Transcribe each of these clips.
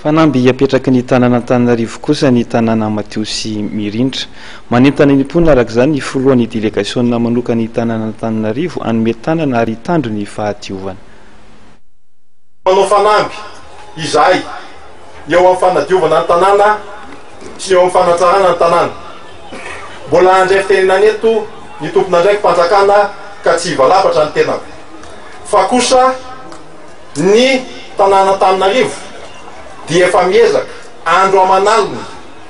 Fanamby hiapetraky ny tanàna Antananarivo kosa ny tanàna Matio sy Mirindra. Manentana ny mponina araka izany ny filohan'ny délégation manokana ny tanàna Antananarivo hanome tanana ary hitandro ny fahadiovana. Manao fanamby izahay eo amin'ny fanadiovana ny tanàna sy eo amin'ny fanatsarana ny tanàna. Mbola handray fitenenana eto ny tompona ndraiky mpanjakana ka tsy hivalapatra ny tenako. Fa kosa ny tanàna Antananarivo dia efa miezaka andro aman'alina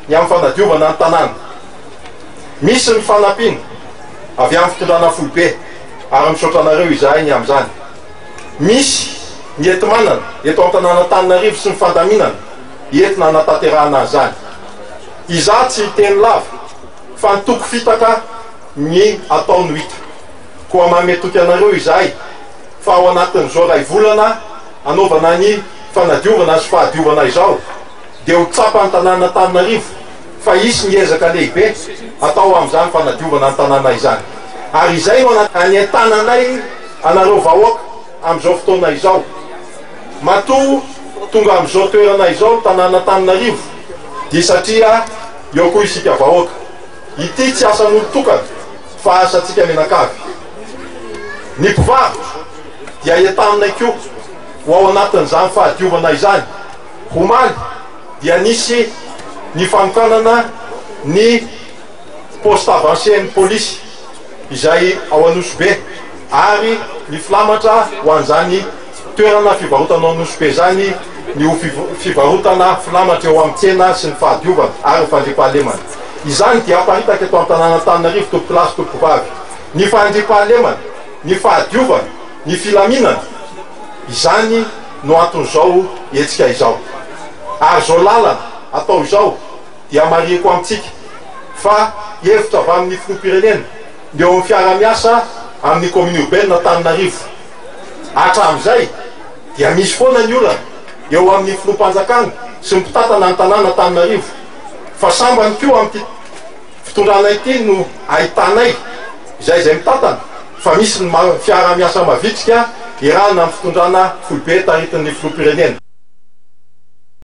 ny amin'ny fanadiovana ny tanàna. Misy ny fanampiana avy amin'ny fitondrana foibe ary misaotra anareo izahay ny amin'izany. Misy ny entimanana eto amin'ny tanàna Antananarivo sy ny fandaminana entina hanatanterahana an'izany. Izaho tsy teny lava fa nitoko fitaka ny ataony hita. Koa mametoky anareo izahay fa ao anatin'izao ray volana anaovana ny fanadiovana sy fahadiovana izao dia ho tsapany tanàna Antananarivo fa isy ny ezaka lehibe atao amin'izany fanadiovana ny tanàna izany. Ary izay no anentananay anareo vahoaka amin'izao fotoana izao. Matoa tonga amin'izao toerana izao tanàna Antananarivo dia satria eo koa isika vahoaka. Ity tsy asan'olo tokana fa asantsika menakavy. Ny mpivarotra dia entananay koa ho ao anatin'izany fahadiovana izany. Omaly dia nisy ny fanokanana ny poste avancé-ny polisy izay ao Anosibe ary ny filamatra ho an'izany toerana fivarotana Anosibe zany ny ho fivarotana filamatra eo amin'ny tsena sy ny fahadiovana ary ny fandriampahalemana. Izany dia aparitaka eto amin'ny tanàna Antananarivo tompolasy tompovavy. Ny fandriampahalemana, ny fahadiovana, ny filaminana, izany no anton'izao etsika izao. Ary zao lalana atao izao dia mariako amintsika fa hevitra avy amin'ny filoham-pirenena eo amin'ny fiara-miasa amin'ny commune urbaine Antananarivo. Hatramin'izay dia misy foana ny olana eo amin'ny filoham-panjakana sy ny mpitatana ny tanàna Antananarivo. Fa sambany koa amin'ny fitondrana ity no ahitanay izay mitatana fa misy ny fiara-miasa mavitsika irana amin'ny fitondrana foibe taritin'ny filoham-pirenena.